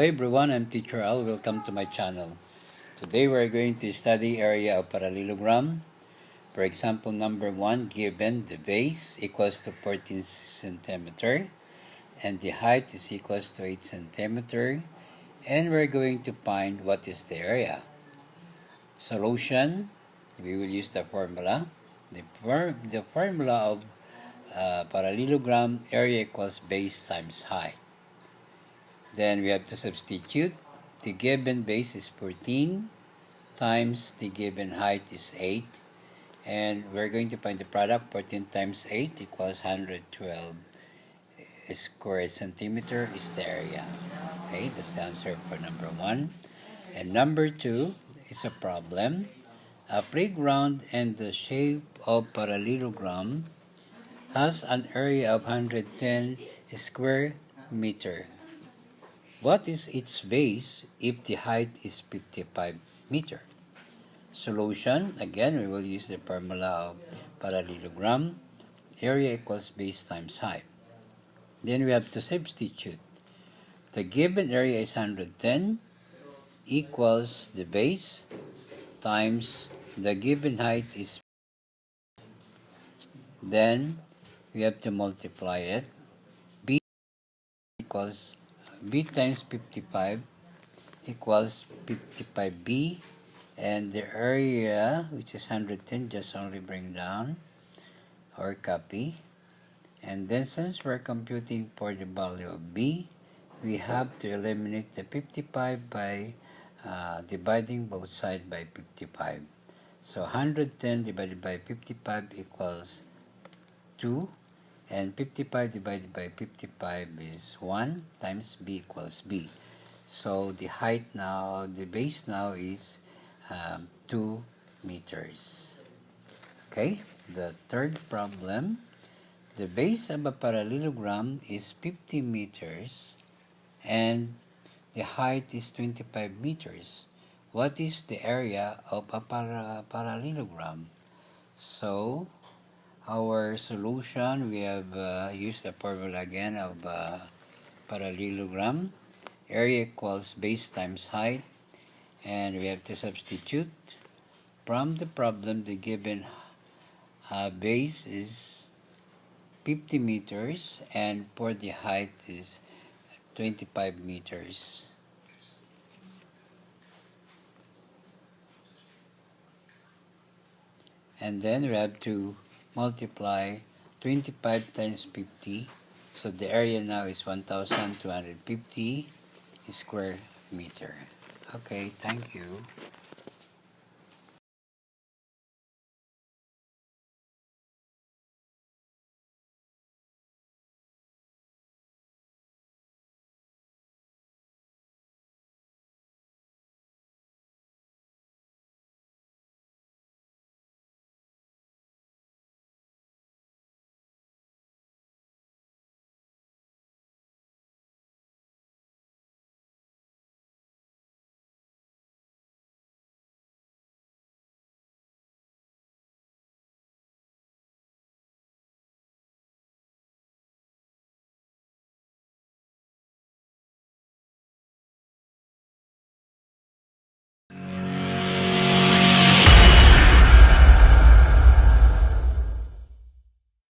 everyone, I'm Teacher Al. Welcome to my channel. Today we're going to study area of parallelogram. For example, number 1, given the base equals to 14 centimeter and the height is equals to 8 centimeter, and we're going to find what is the area. Solution, we will use the formula. The formula of parallelogram, area equals base times height. Then we have to substitute. The given base is 14 times the given height is 8. And we're going to find the product. 14 times 8 equals 112 square centimeter is the area. Okay, that's the answer for number 1. And number 2 is a problem. A playground and the shape of parallelogram has an area of 110 square meter. What is its base if the height is 55 meter? Solution, again, we will use the formula of parallelogram. Area equals base times height. Then we have to substitute. The given area is 110 equals the base times the given height is. Then we have to multiply it. B equals B times 55 equals 55B, and the area, which is 110, just only bring down or copy. And then since we're computing for the value of B, we have to eliminate the 55 by dividing both sides by 55. So 110 divided by 55 equals 2. And 55 divided by 55 is 1 times B equals B. So the height now, the base now is 2 meters. Okay, the third problem. The base of a parallelogram is 50 meters and the height is 25 meters. What is the area of a parallelogram? So our solution, we have used the formula again of parallelogram. Area equals base times height, and we have to substitute. From the problem, the given base is 50 meters and for the height is 25 meters. And then we have to multiply 25 times 50, so the area now is 1,250 square meter. Okay, thank you.